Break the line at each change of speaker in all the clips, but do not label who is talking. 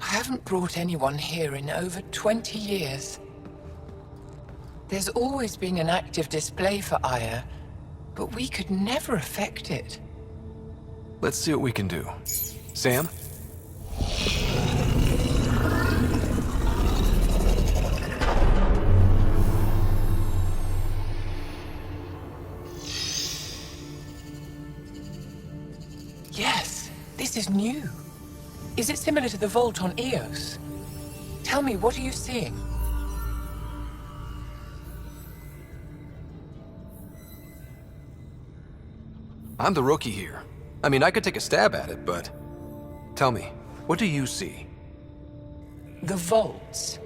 I haven't brought anyone here in over 20 years. There's always been an active display for Aya, but we could never affect it.
Let's see what we can do. Sam?
Yes, this is new. Is it similar to the vault on Eos? Tell me, what are you seeing?
I'm the rookie here. I mean, I could take a stab at it, but... Tell me, what do you see?
The vaults.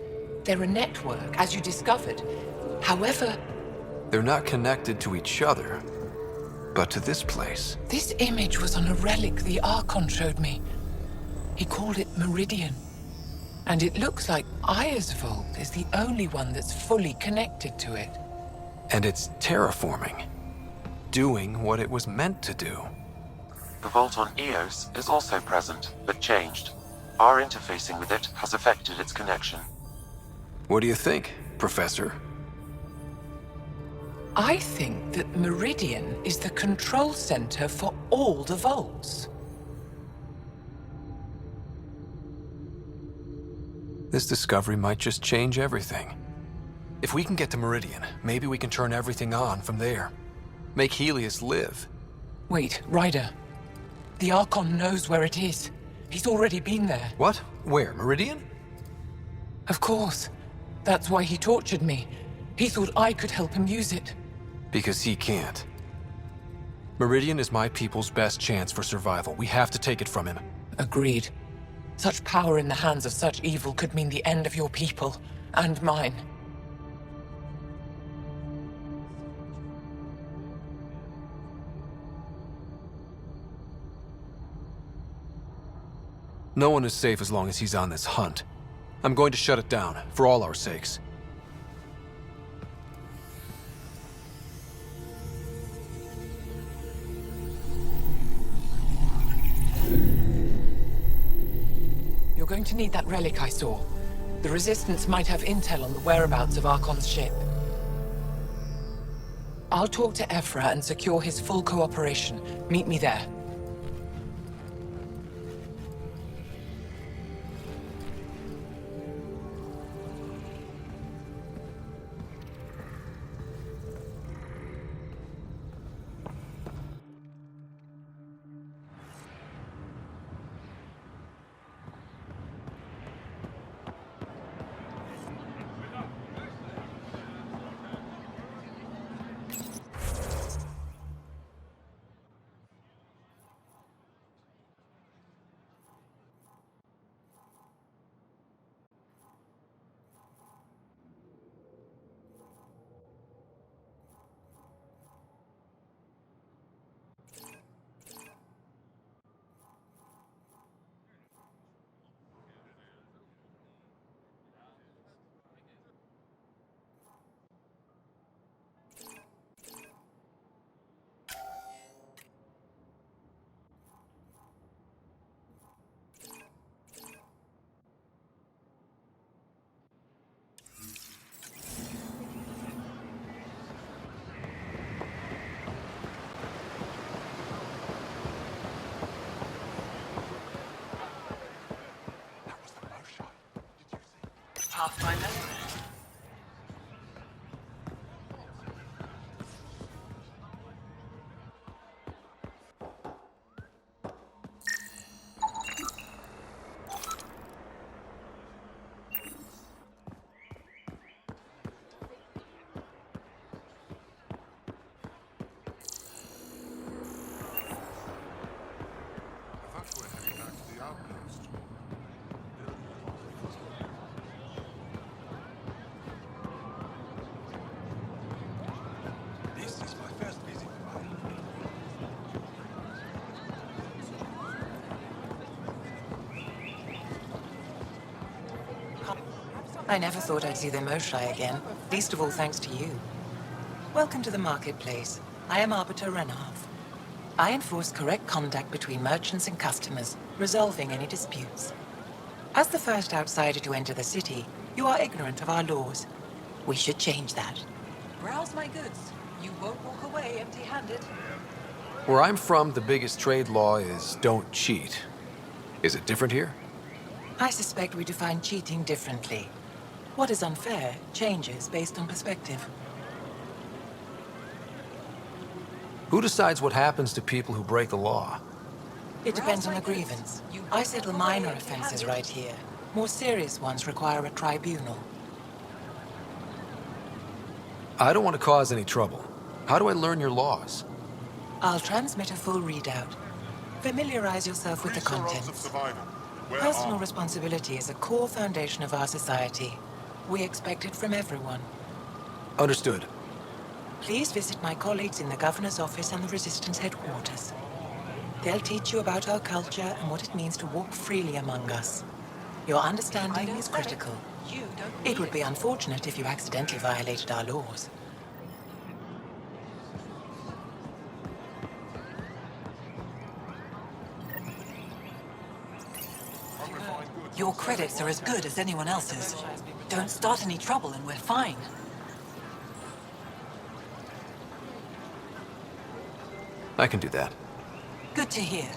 They're a network, as you discovered. However...
They're not connected to each other, but to this place.
This image was on a relic the Archon showed me. He called it Meridian. And it looks like Aya's vault is the only one that's fully connected to it.
And it's terraforming. Doing what it was meant to do.
The vault on Eos is also present, but changed. Our interfacing with it has affected its connection.
What do you think, Professor?
I think that Meridian is the control center for all the vaults.
This discovery might just change everything. If we can get to Meridian, maybe we can turn everything on from there. Make Helios live.
Wait, Ryder. The Archon knows where it is. He's already been there.
What? Where? Meridian?
Of course. That's why he tortured me. He thought I could help him use it.
Because he can't. Meridian is my people's best chance for survival. We have to take it from him.
Agreed. Such power in the hands of such evil could mean the end of your people, and mine.
No one is safe as long as he's on this hunt. I'm going to shut it down, for all our sakes.
You're going to need that relic I saw. The Resistance might have intel on the whereabouts of Archon's ship. I'll talk to Ephra and secure his full cooperation. Meet me there. Pathfinder. I never thought I'd see the Moshai again, least of all thanks to you. Welcome to the marketplace. I am Arbiter Renav. I enforce correct conduct between merchants and customers, resolving any disputes. As the first outsider to enter the city, you are ignorant of our laws. We should change that.
Browse my goods. You won't walk away empty-handed.
Where I'm from, the biggest trade law is don't cheat. Is it different here?
I suspect we define cheating differently. What is unfair changes based on perspective.
Who decides what happens to people who break the law?
It depends on the grievance. I settle minor offenses right here. More serious ones require a tribunal.
I don't want to cause any trouble. How do I learn your laws?
I'll transmit a full readout. Familiarize yourself with the contents. Personal responsibility is a core foundation of our society. We expect it from everyone.
Understood.
Please visit my colleagues in the Governor's office and the Resistance headquarters. They'll teach you about our culture and what it means to walk freely among us. Your understanding is critical. It would be unfortunate if you accidentally violated our laws.
Your credits are as good as anyone else's. Don't start any trouble and we're fine.
I can do that.
Good to hear.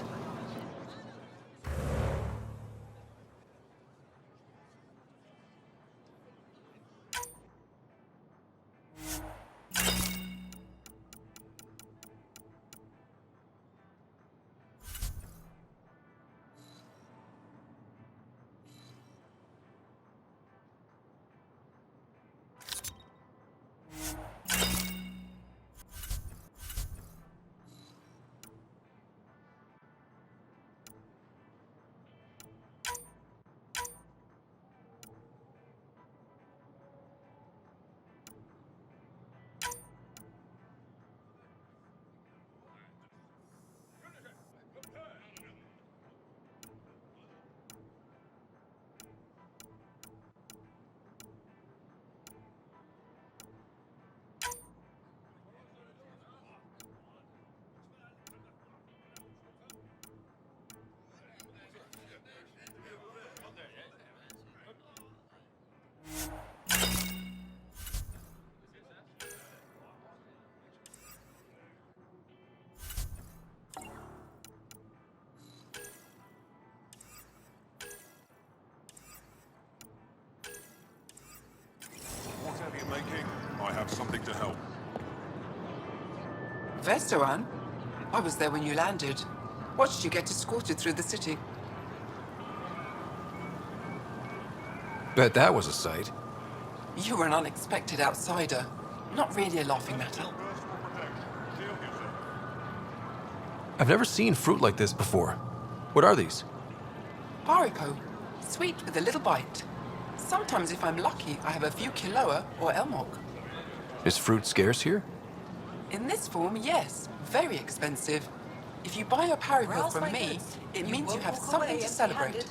Whatever you're making, I have something to help.
Vestoran? I was there when you landed. Watched you get escorted through the city.
Bet that was a sight.
You were an unexpected outsider. Not really a laughing matter.
I've never seen fruit like this before. What are these?
Haripo. Sweet with a little bite. Sometimes if I'm lucky, I have a few Kiloa or Elmog.
Is fruit scarce here?
In this form, yes. Very expensive. If you buy a Haripo from me, it means you have something to celebrate.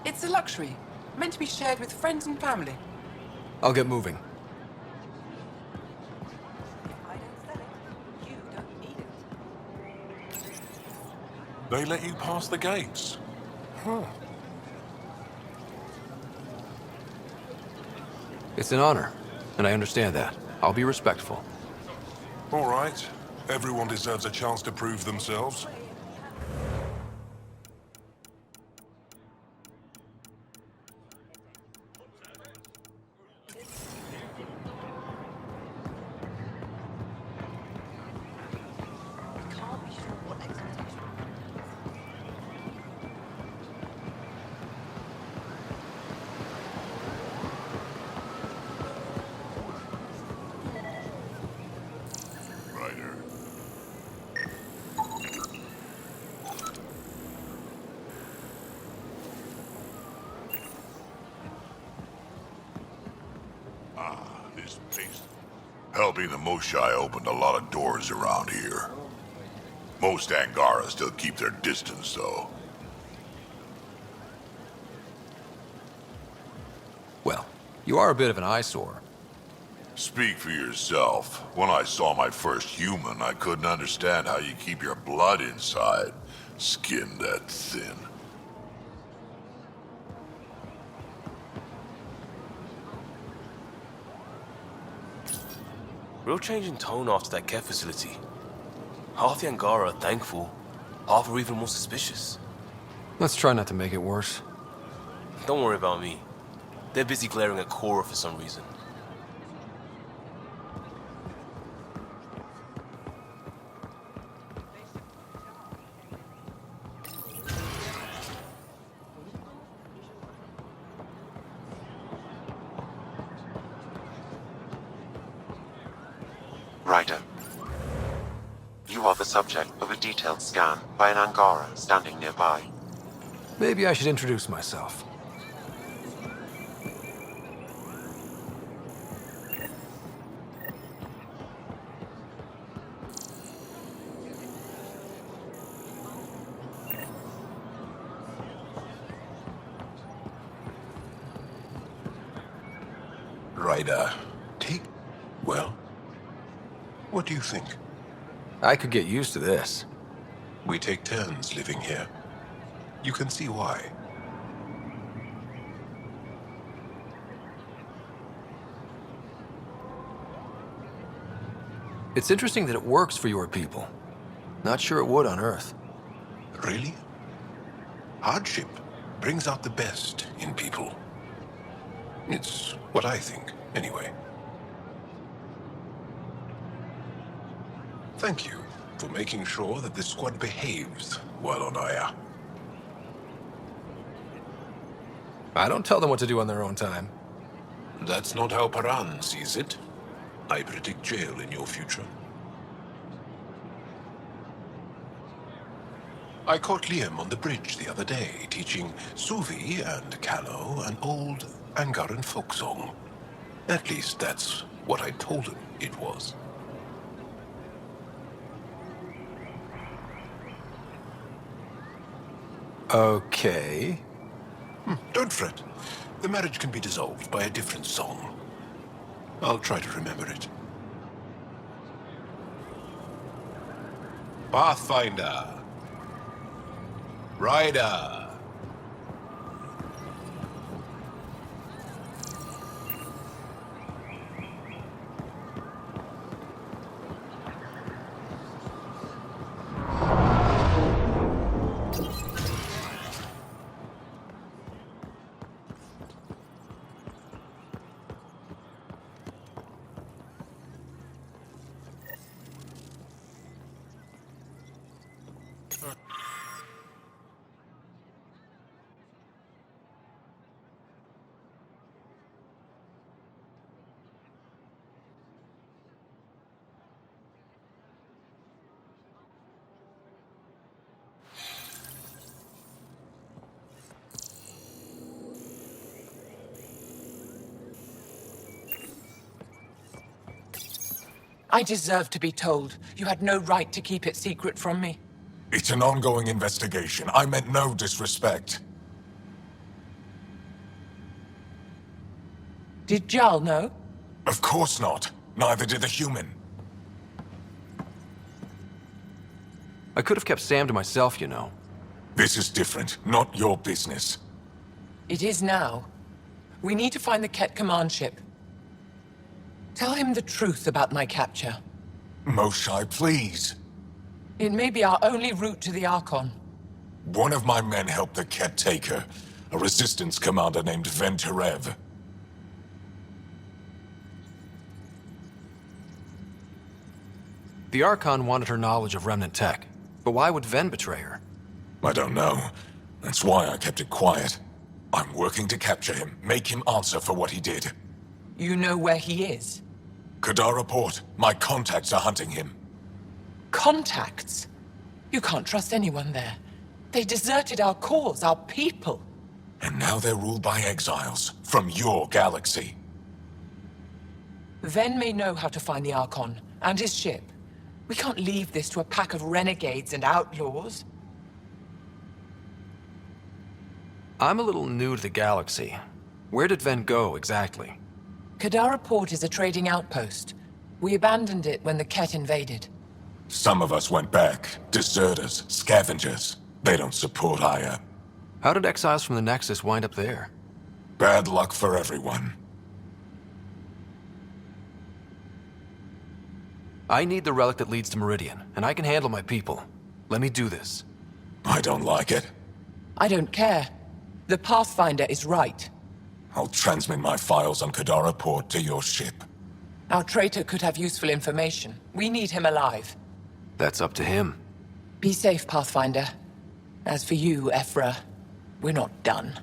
It's a luxury, meant to be shared with friends and family.
I'll get moving.
I don't sell it. You don't need it.
They let you pass the gates. Huh.
It's an honor, and I understand that. I'll be respectful.
All right. Everyone deserves a chance to prove themselves.
Can't be sure what expectation.
Righter.
This place. Helping the Moshai opened a lot of doors around here. Most Angara still keep their distance, though.
Well, you are a bit of an eyesore.
Speak for yourself. When I saw my first human, I couldn't understand how you keep your blood inside. Skin that thin.
Real change in tone after that care facility. Half the Angara are thankful, half are even more suspicious.
Let's try not to make it worse.
Don't worry about me. They're busy glaring at Cora for some reason.
Ryder. You are the subject of a detailed scan by an Angara standing nearby.
Maybe I should introduce myself.
Ryder, well, what do you think?
I could get used to this.
We take turns living here. You can see why.
It's interesting that it works for your people. Not sure it would on Earth.
Really? Hardship brings out the best in people. It's what I think, anyway. Thank you for making sure that the squad behaves while on Aya.
I don't tell them what to do on their own time.
That's not how Paran sees it. I predict jail in your future. I caught Liam on the bridge the other day, teaching Suvi and Callow an old Angaran folk song. At least that's what I told him it was.
Okay.
Don't fret. The marriage can be dissolved by a different song. I'll try to remember it. Pathfinder. Ryder.
I deserve to be told. You had no right to keep it secret from me.
It's an ongoing investigation. I meant no disrespect.
Did Jarl know?
Of course not. Neither did the human.
I could have kept Sam to myself, you know.
This is different. Not your business.
It is now. We need to find the Ket command ship. Tell him the truth about my capture.
Moshai, please.
It may be our only route to the Archon.
One of my men helped the Ket take her. A resistance commander named Venturev.
The Archon wanted her knowledge of remnant tech. But why would Ven betray her?
I don't know. That's why I kept it quiet. I'm working to capture him, make him answer for what he did.
You know where he is?
Kadara Port. My contacts are hunting him.
Contacts? You can't trust anyone there. They deserted our cause, our people.
And now they're ruled by exiles from your galaxy.
Ven may know how to find the Archon and his ship. We can't leave this to a pack of renegades and outlaws.
I'm a little new to the galaxy. Where did Ven go, exactly?
Kadara Port is a trading outpost. We abandoned it when the Ket invaded.
Some of us went back. Deserters, scavengers. They don't support Aya.
How did exiles from the Nexus wind up there?
Bad luck for everyone.
I need the relic that leads to Meridian, and I can handle my people. Let me do this.
I don't like it.
I don't care. The Pathfinder is right.
I'll transmit my files on Kadara Port to your ship.
Our traitor could have useful information. We need him alive.
That's up to him.
Be safe, Pathfinder. As for you, Ephra, we're not done.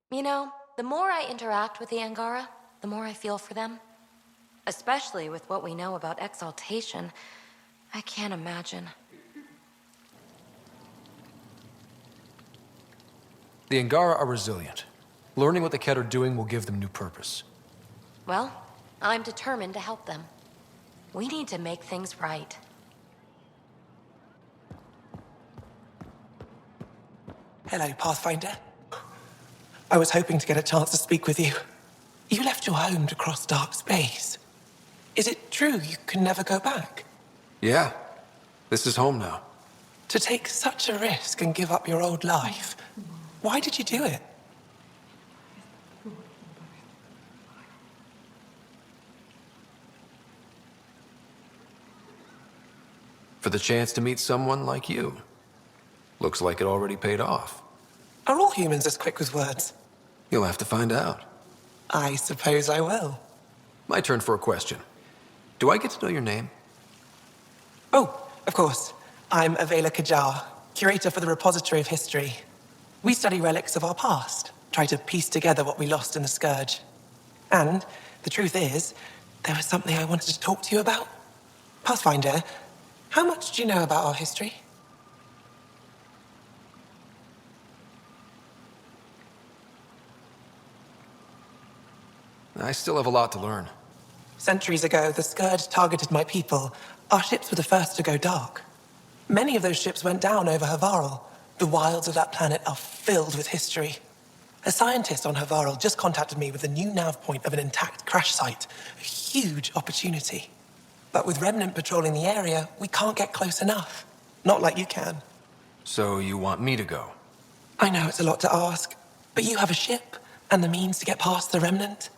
You know, the more I interact with the Angara, the more I feel for them. Especially with what we know about exaltation. I can't imagine.
The Angara are resilient. Learning what the Ket are doing will give them new purpose.
Well, I'm determined to help them. We need to make things right.
Hello, Pathfinder. I was hoping to get a chance to speak with you. You left your home to cross dark space. Is it true you can never go back?
Yeah. This is home now.
To take such a risk and give up your old life, why did you do it?
For the chance to meet someone like you. Looks like it already paid off.
Are all humans as quick with words?
You'll have to find out.
I suppose I will.
My turn for a question. Do I get to know your name?
Oh, of course. I'm Avela Kajar, curator for the Repository of History. We study relics of our past, try to piece together what we lost in the Scourge. And the truth is, there was something I wanted to talk to you about. Pathfinder, how much do you know about our history?
I still have a lot to learn.
Centuries ago, the Scourge targeted my people. Our ships were the first to go dark. Many of those ships went down over Havarl. The wilds of that planet are filled with history. A scientist on Havarl just contacted me with a new nav point of an intact crash site. A huge opportunity. But with Remnant patrolling the area, we can't get close enough. Not like you can.
So you want me to go?
I know it's a lot to ask, but you have a ship and the means to get past the Remnant.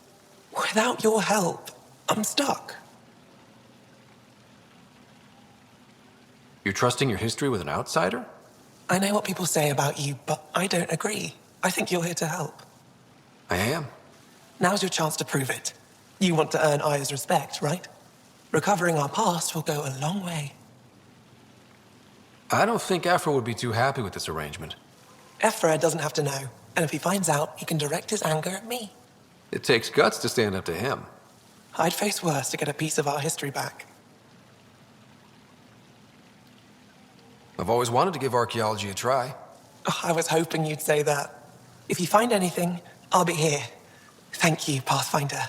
Without your help, I'm stuck.
You're trusting your history with an outsider?
I know what people say about you, but I don't agree. I think you're here to help.
I am.
Now's your chance to prove it. You want to earn Aya's respect, right? Recovering our past will go a long way.
I don't think Afra would be too happy with this arrangement.
Ephra doesn't have to know, and if he finds out, he can direct his anger at me.
It takes guts to stand up to him.
I'd face worse to get a piece of our history back.
I've always wanted to give archaeology a try.
Oh, I was hoping you'd say that. If you find anything, I'll be here. Thank you, Pathfinder.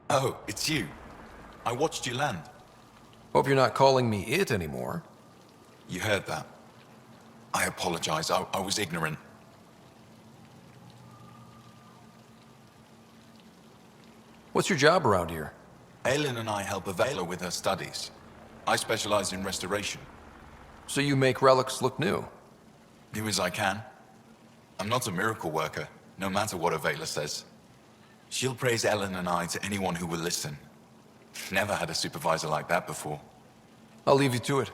Oh, it's you. I watched you land.
Hope you're not calling me it anymore.
You heard that. I apologize. I was ignorant.
What's your job around here?
Aelin and I help Avela with her studies. I specialize in restoration.
So you make relics look new?
New as I can. I'm not a miracle worker, no matter what Avela says. She'll praise Ellen and I to anyone who will listen. Never had a supervisor like that before.
I'll leave you to it.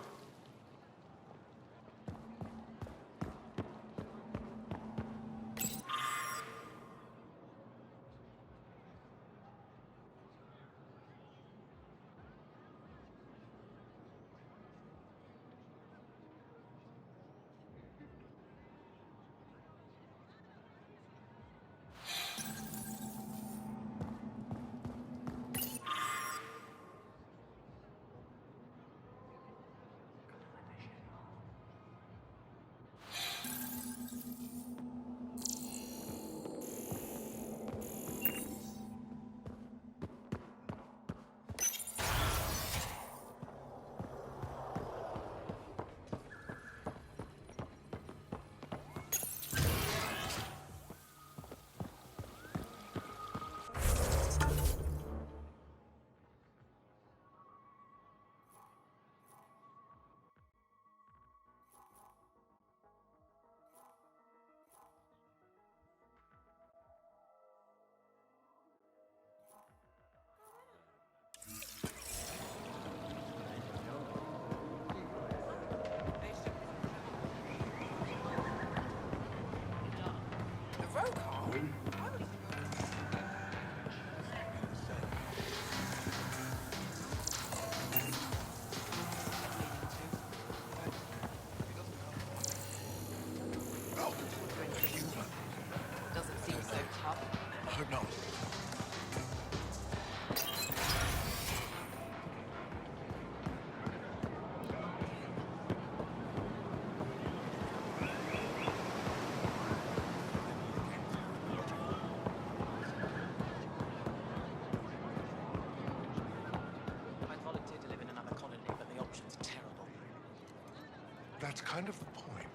That's kind of the point,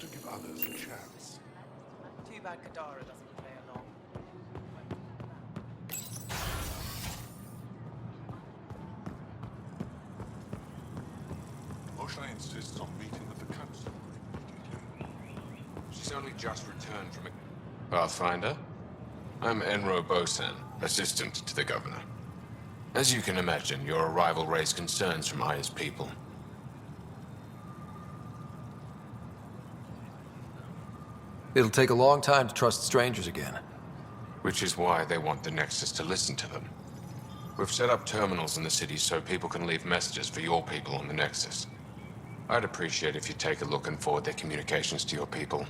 to give others a chance.
Too bad Kadara doesn't play along.
Moshe insists on meeting with the council immediately.
She's only just returned from a... Pathfinder? I'm Enro Bosan, assistant to the governor. As you can imagine, your arrival raised concerns from Aya's people.
It'll take a long time to trust strangers again.
Which is why they want the Nexus to listen to them. We've set up terminals in the city so people can leave messages for your people on the Nexus. I'd appreciate if you take a look and forward their communications to your people.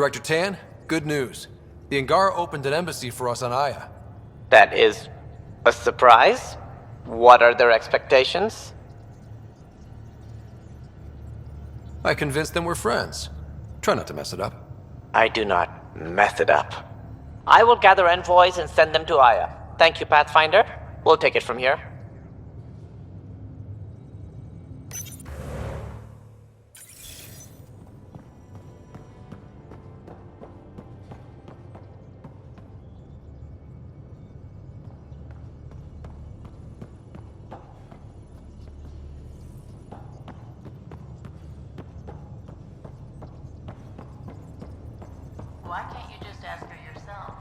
Director Tan, good news. The Angara opened an embassy for us on Aya.
That is a surprise? What are their expectations?
I convinced them we're friends. Try not to mess it up.
I do not mess it up. I will gather envoys and send them to Aya. Thank you, Pathfinder. We'll take it from here.
Why can't you just ask her yourself?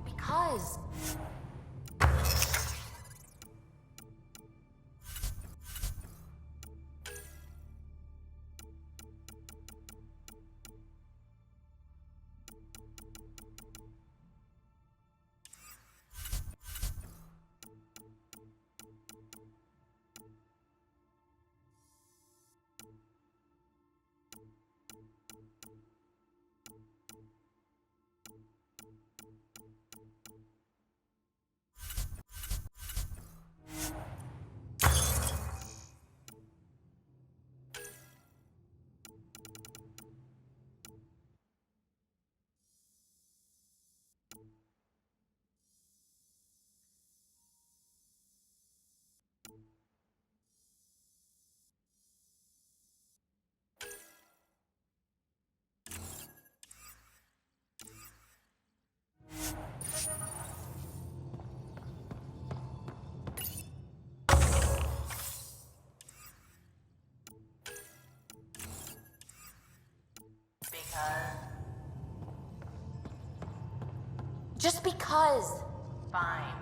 Because... Just because. Fine.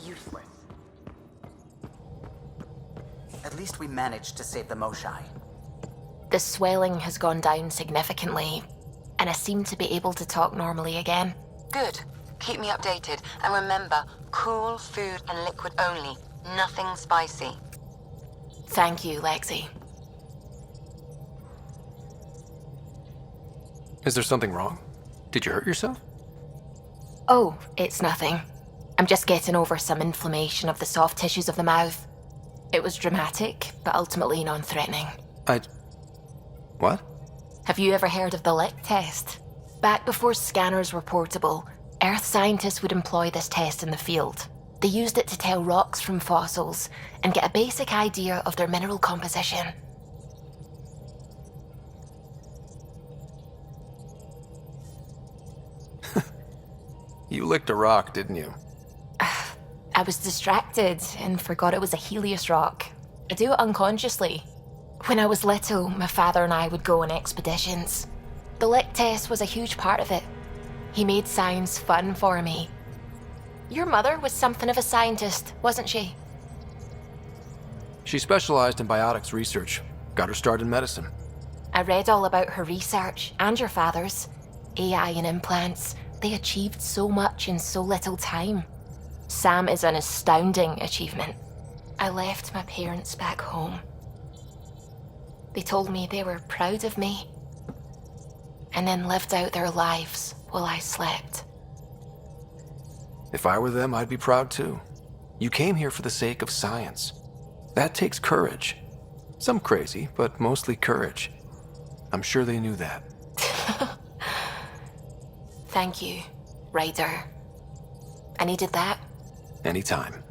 Useless. At least we managed to save the Moshai.
The swelling has gone down significantly, and I seem to be able to talk normally again.
Good. Keep me updated. And remember, cool food and liquid only. Nothing spicy.
Thank you, Lexi.
Is there something wrong? Did you hurt yourself?
Oh, it's nothing. I'm just getting over some inflammation of the soft tissues of the mouth. It was dramatic, but ultimately non-threatening.
What?
Have you ever heard of the lick test? Back before scanners were portable, Earth scientists would employ this test in the field. They used it to tell rocks from fossils and get a basic idea of their mineral composition.
You licked a rock, didn't you?
I was distracted and forgot it was a Helios rock. I do it unconsciously. When I was little, my father and I would go on expeditions. The lick test was a huge part of it. He made science fun for me. Your mother was something of a scientist, wasn't she?
She specialized in biotics research. Got her started in medicine.
I read all about her research and your father's. AI and implants. They achieved so much in so little time. Sam is an astounding achievement. I left my parents back home. They told me they were proud of me, and then lived out their lives while I slept.
If I were them, I'd be proud too. You came here for the sake of science. That takes courage. Some crazy, but mostly courage. I'm sure they knew that.
Thank you, Ryder. I needed that.
Anytime.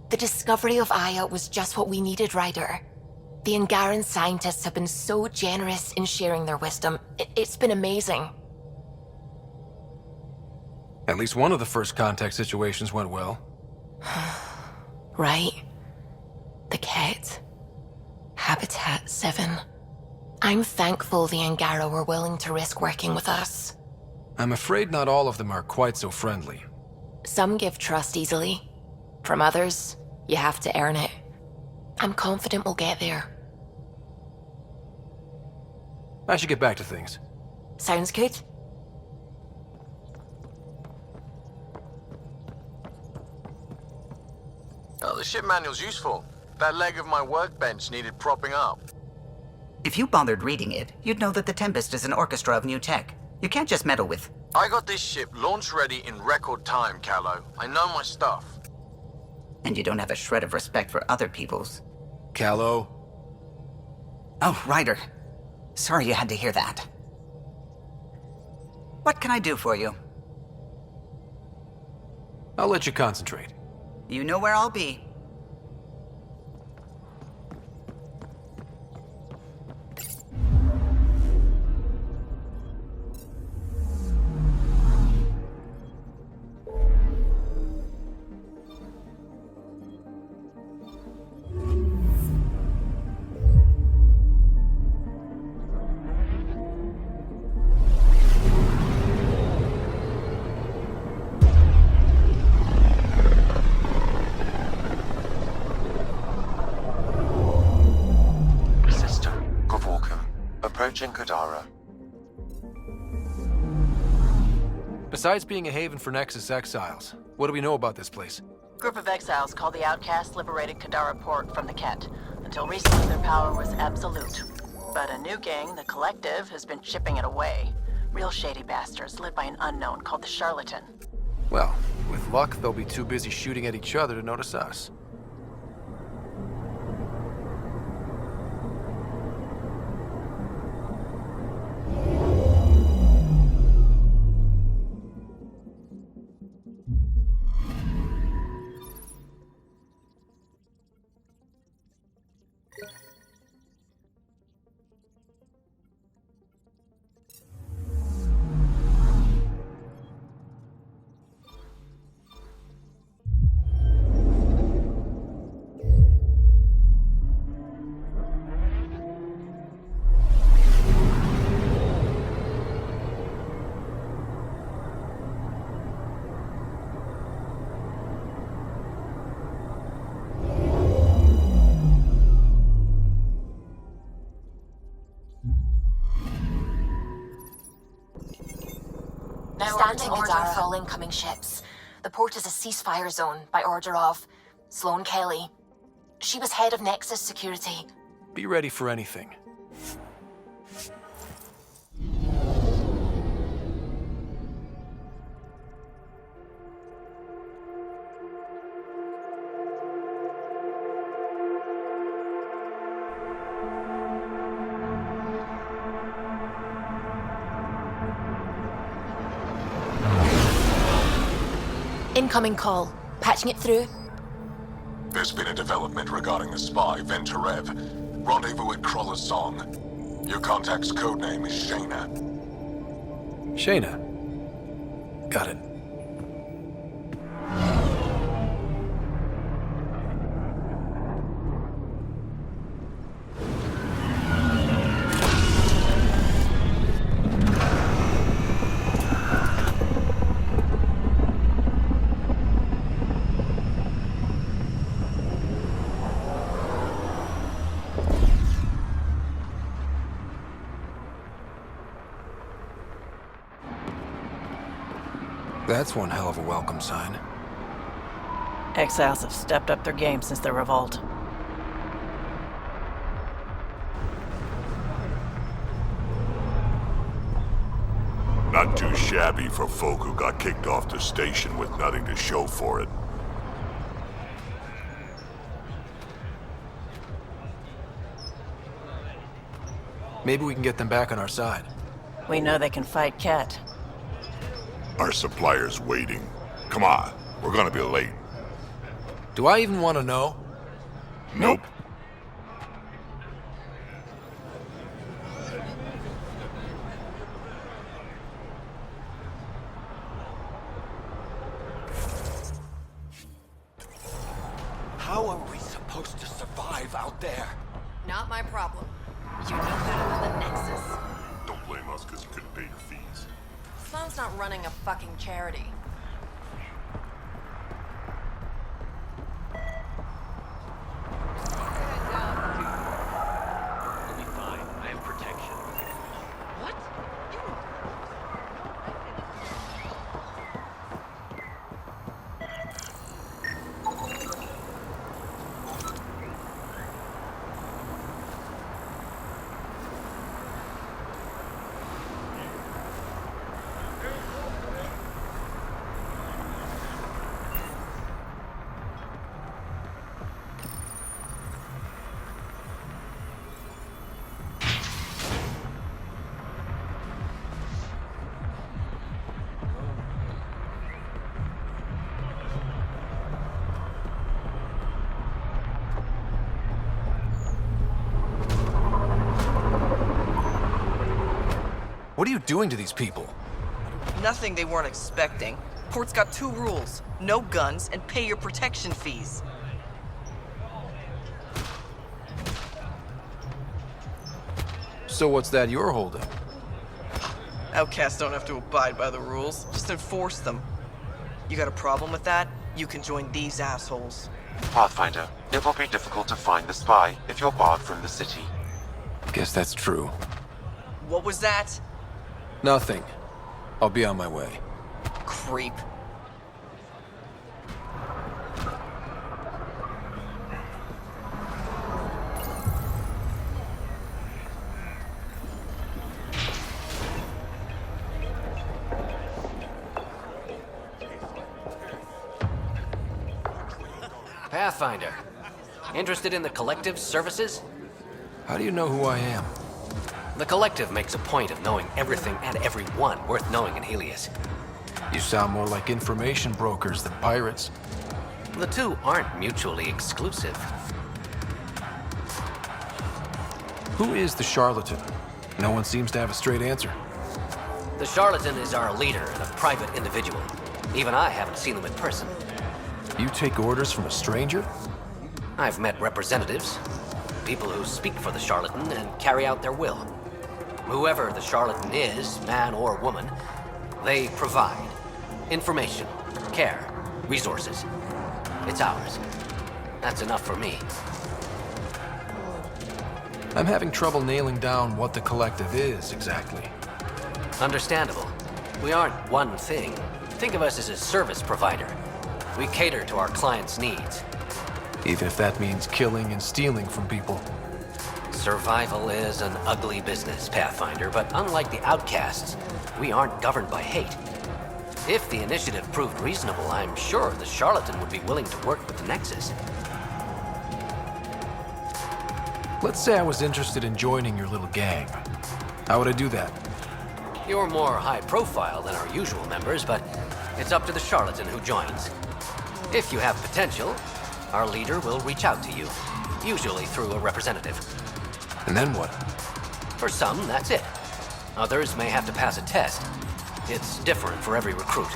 The discovery of Aya was just what we needed, Ryder. The Angaran scientists have been so generous in sharing their wisdom. It's been amazing.
At least one of the first contact situations went well.
Right. The Ket. Habitat 7. I'm thankful the Angara were willing to risk working with us.
I'm afraid not all of them are quite so friendly.
Some give trust easily. From others, you have to earn it. I'm confident we'll get there.
I should get back to things.
Sounds good.
Oh, the ship manual's useful. That leg of my workbench needed propping up.
If you bothered reading it, you'd know that the Tempest is an orchestra of new tech. You can't just meddle with...
I got this ship launch ready in record time, Callow. I know my stuff.
And you don't have a shred of respect for other people's.
Callow?
Oh, Ryder. Sorry you had to hear that. What can I do for you?
I'll let you concentrate.
You know where I'll be.
Approaching Kadara.
Besides being a haven for Nexus exiles, what do we know about this place?
Group of exiles called the Outcasts liberated Kadara port from the Ket. Until recently, their power was absolute. But a new gang, the Collective, has been chipping it away. Real shady bastards led by an unknown called the Charlatan.
Well, with luck, they'll be too busy shooting at each other to notice us.
Standing Kadara for all incoming ships. The port is a ceasefire zone by order of Sloane Kelly. She was head of Nexus security.
Be ready for anything.
Incoming call. Patching it through.
There's been a development regarding the spy, Venturev. Rendezvous at Crawler's Song. Your contact's codename is Shayna.
Shayna. Got it. That's one hell of a welcome sign.
Exiles have stepped up their game since the revolt.
Not too shabby for folk who got kicked off the station with nothing to show for it.
Maybe we can get them back on our side.
We know they can fight Ket.
Our supplier's waiting. Come on, we're gonna be late.
Do I even want to know?
Nope.
How are we supposed to survive out there?
Not my problem. You need that on the Nexus.
Don't blame us because you couldn't pay your fees.
Sloan's not running a fucking charity.
You'll be fine. I have protection. What?
What are you doing to these people?
Nothing they weren't expecting. Port's got 2 rules. No guns and pay your protection fees.
So what's that you're holding?
Outcasts don't have to abide by the rules, just enforce them. You got a problem with that? You can join these assholes.
Pathfinder, it will be difficult to find the spy if you're barred from the city.
Guess that's true.
What was that?
Nothing. I'll be on my way.
Creep.
Pathfinder. Interested in the Collective's services?
How do you know who I am?
The Collective makes a point of knowing everything and everyone worth knowing in Helios.
You sound more like information brokers than pirates.
The two aren't mutually exclusive.
Who is the charlatan? No one seems to have a straight answer.
The charlatan is our leader and a private individual. Even I haven't seen him in person.
You take orders from a stranger?
I've met representatives, people who speak for the charlatan and carry out their will. Whoever the charlatan is, man or woman, they provide information, care, resources. It's ours. That's enough for me.
I'm having trouble nailing down what the Collective is exactly.
Understandable. We aren't one thing. Think of us as a service provider. We cater to our clients' needs.
Even if that means killing and stealing from people.
Survival is an ugly business, Pathfinder, but unlike the outcasts, we aren't governed by hate. If the initiative proved reasonable, I'm sure the charlatan would be willing to work with the Nexus.
Let's say I was interested in joining your little gang. How would I do that?
You're more high profile than our usual members, but it's up to the charlatan who joins. If you have potential, our leader will reach out to you, usually through a representative.
And then what?
For some, that's it. Others may have to pass a test. It's different for every recruit.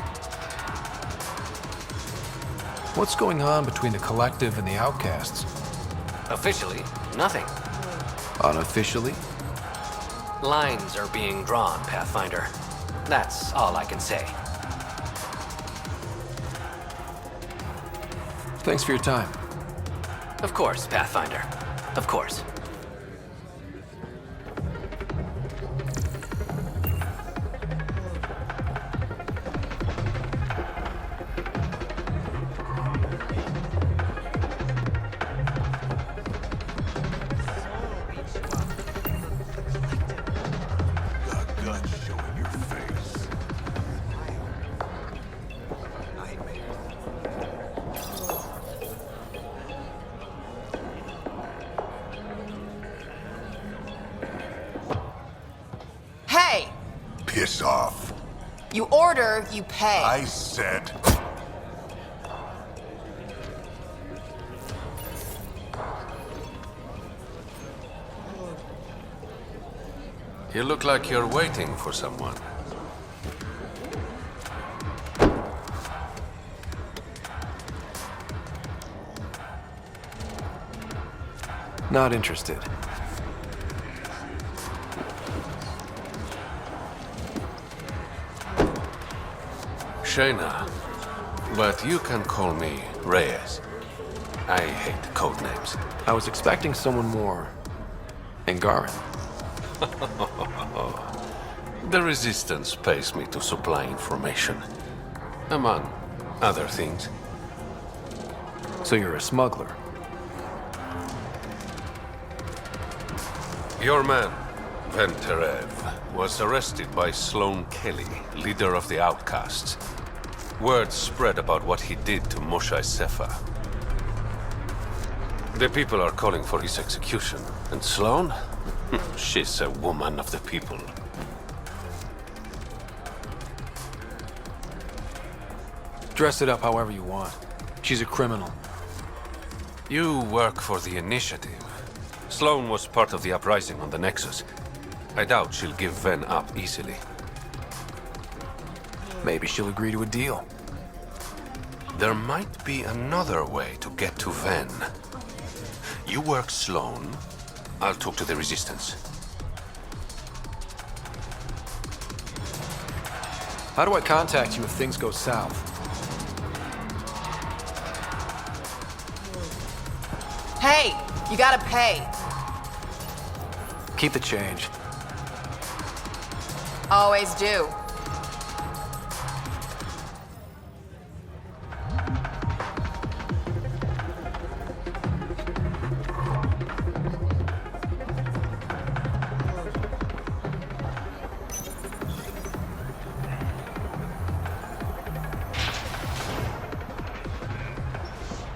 What's going on between the Collective and the outcasts?
Officially, nothing.
Unofficially?
Lines are being drawn, Pathfinder. That's all I can say.
Thanks for your time.
Of course, Pathfinder. Of course.
Piss off.
You order, you pay.
I said...
You look like you're waiting for someone.
Not interested.
Shayna, but you can call me Reyes. I hate code names.
I was expecting someone more Angaran.
The Resistance pays me to supply information, among other things.
So you're a smuggler?
Your man, Venterev, was arrested by Sloane Kelly, leader of the Outcasts. Word spread about what he did to Moshe Sefa. The people are calling for his execution. And Sloane? She's a woman of the people.
Dress it up however you want. She's a criminal.
You work for the Initiative. Sloane was part of the uprising on the Nexus. I doubt she'll give Ven up easily.
Maybe she'll agree to a deal.
There might be another way to get to Ven. You work Sloane, I'll talk to the Resistance.
How do I contact you if things go south?
Hey, you gotta pay.
Keep the change.
Always do.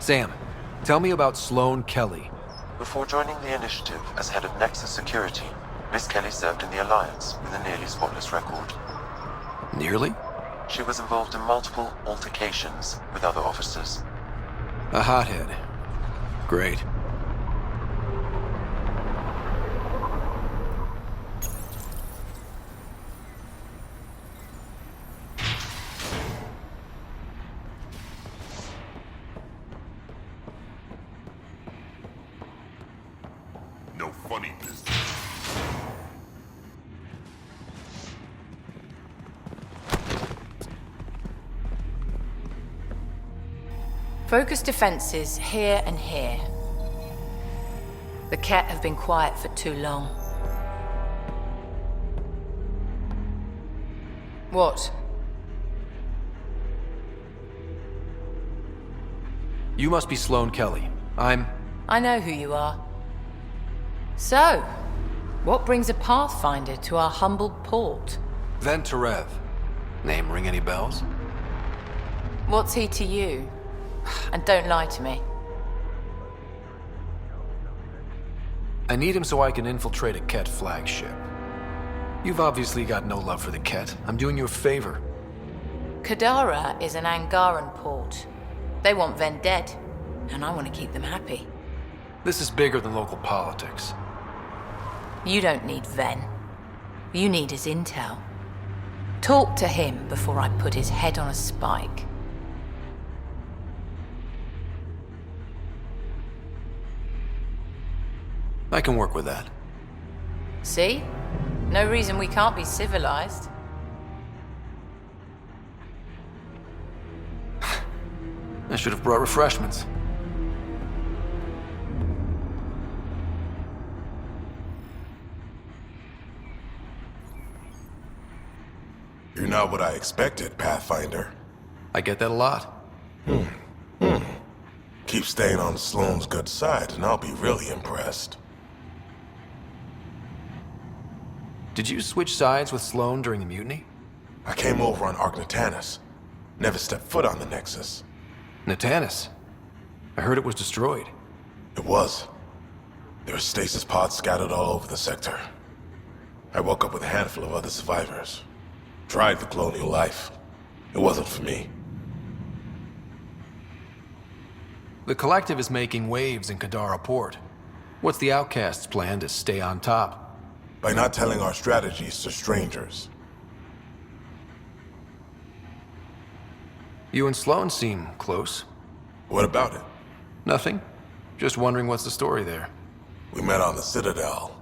Sam, tell me about Sloane Kelly.
Before joining the Initiative as head of Nexus Security, Miss Kelly served in the Alliance with a nearly spotless record.
Nearly?
She was involved in multiple altercations with other officers.
A hothead. Great.
No funny business.
Focus defenses here and here. The Ket have been quiet for too long. What?
You must be Sloane Kelly.
I know who you are. So, what brings a Pathfinder to our humble port?
Venterev. Name ring any bells?
What's he to you? And don't lie to me.
I need him so I can infiltrate a Ket flagship. You've obviously got no love for the Ket. I'm doing you a favor.
Kadara is an Angaran port. They want Ven dead, and I want to keep them happy.
This is bigger than local politics.
You don't need Ven. You need his intel. Talk to him before I put his head on a spike.
I can work with that.
See? No reason we can't be civilized.
I should have brought refreshments.
You're not what I expected, Pathfinder.
I get that a lot.
Keep staying on Sloane's good side, and I'll be really impressed.
Did you switch sides with Sloane during the mutiny?
I came over on Ark-Natanus. Never stepped foot on the Nexus.
Natanus? I heard it was destroyed.
It was. There were stasis pods scattered all over the sector. I woke up with a handful of other survivors.
Tried the colonial life. It wasn't for me.
The Collective is making waves in Kadara Port. What's the Outcast's plan to stay on top?
By not telling our strategies to strangers.
You and Sloan seem close.
What about it?
Nothing. Just wondering what's the story there.
We met on the Citadel.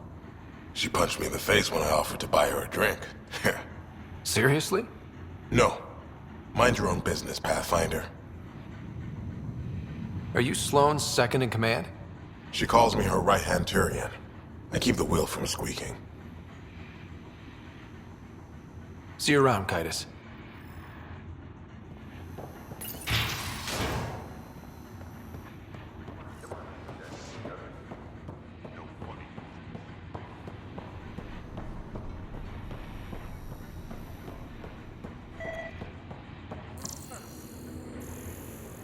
She punched me in the face when I offered to buy her a drink.
Seriously?
No. Mind your own business, Pathfinder.
Are you Sloan's second in command?
She calls me her right-hand Turian. I keep the wheel from squeaking.
See you around, Kitus.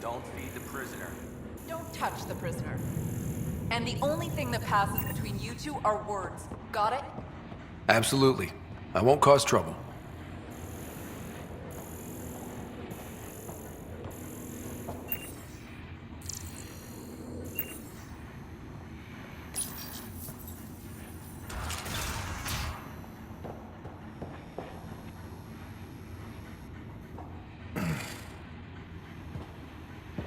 Don't feed the prisoner.
Don't touch the prisoner. And the only thing that passes between you two are words. Got it?
Absolutely. I won't cause trouble.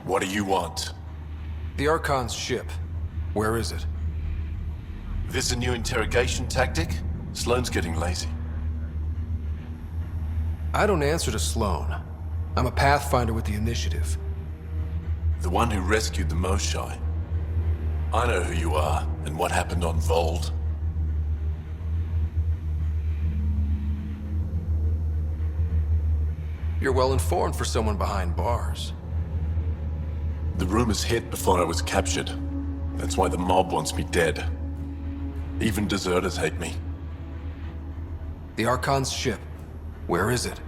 What do you want?
The Archon's ship. Where is it?
This a new interrogation tactic? Sloane's getting lazy.
I don't answer to Sloan. I'm a Pathfinder with the initiative.
The one who rescued the Moshai. I know who you are, and what happened on Vold.
You're well informed for someone behind bars.
The rumors hit before I was captured. That's why the mob wants me dead. Even deserters hate me.
The Archon's ship. Where is it?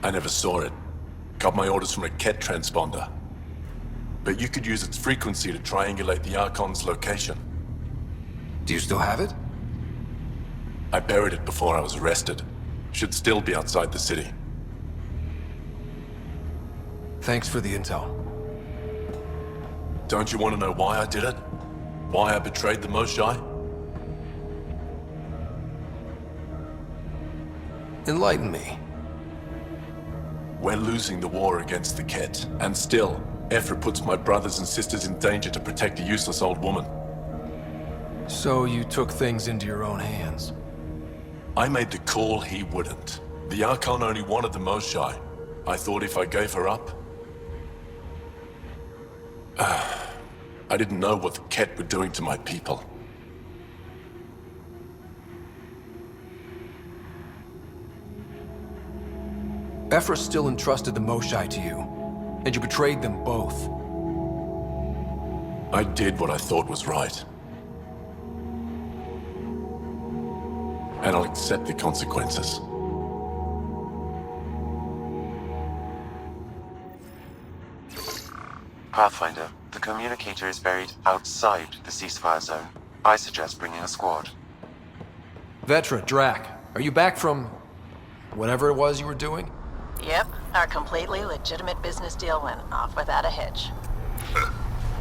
I never saw it. Got my orders from a Ket transponder. But you could use its frequency to triangulate the Archon's location.
Do you still have it?
I buried it before I was arrested. Should still be outside the city.
Thanks for the intel.
Don't you want to know why I did it? Why I betrayed the Moshai?
Enlighten me.
We're losing the war against the Ket, and still, Ephra puts my brothers and sisters in danger to protect a useless old woman.
So you took things into your own hands?
I made the call he wouldn't. The Archon only wanted the Moshai. I thought if I gave her up... I didn't know what the Ket were doing to my people.
Ephra still entrusted the Moshai to you, and you betrayed them both.
I did what I thought was right. And I'll accept the consequences.
Pathfinder, the communicator is buried outside the ceasefire zone. I suggest bringing a squad.
Vetra, Drac, are you back from... whatever it was you were doing?
Yep, our completely legitimate business deal went off without a hitch.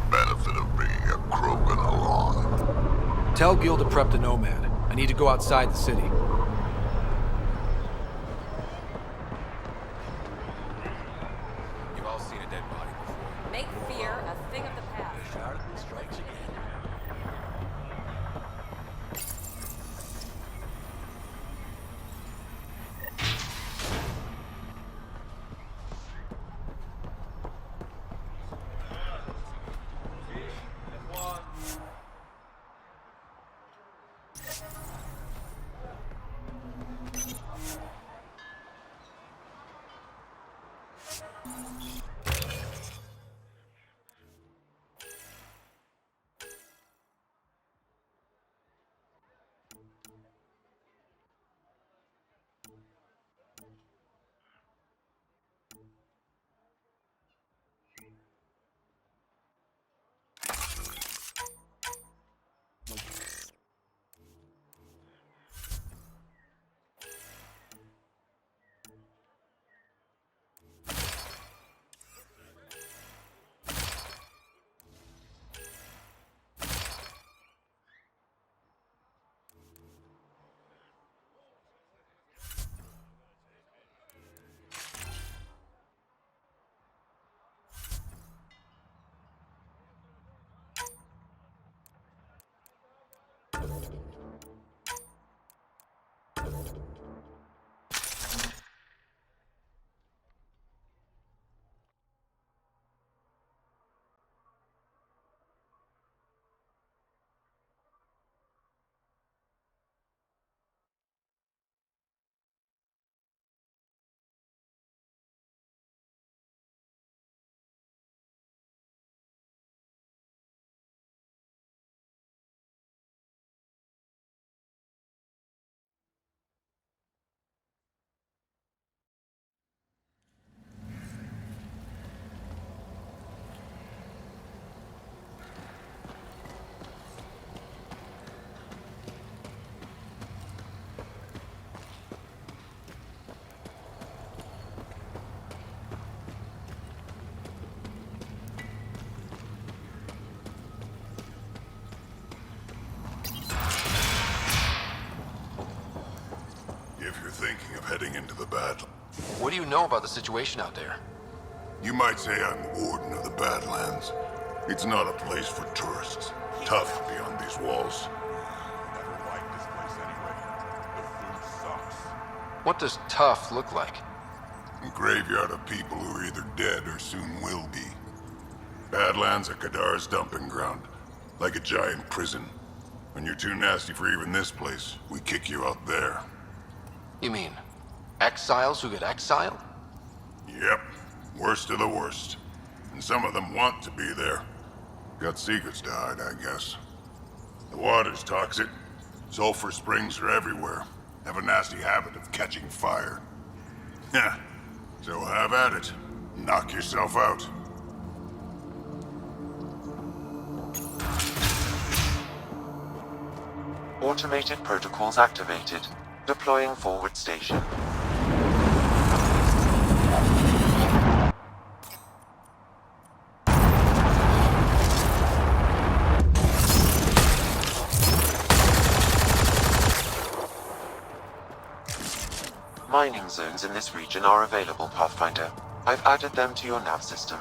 Benefit of being a Krogan along.
Tell Gil to prep the Nomad. I need to go outside the city.
You've all seen a dead body before.
Make fear a thing of the past.
The Charlatan strikes again. do you know about the situation out there?
You might say I'm warden of the Badlands. It's not a place for tourists. Tough beyond these walls.
What does tough look like?
A graveyard of people who are either dead or soon will be. Badlands are Kadar's dumping ground. Like a giant prison. When you're too nasty for even this place, we kick you out there.
You mean exiles who get exiled?
Yep. Worst of the worst. And some of them want to be there. Got secrets to hide, I guess. The water's toxic. Sulfur springs are everywhere. Have a nasty habit of catching fire. Yeah. So have at it. Knock yourself out.
Automated protocols activated. Deploying forward station. Mining zones in this region are available, Pathfinder. I've added them to your nav system.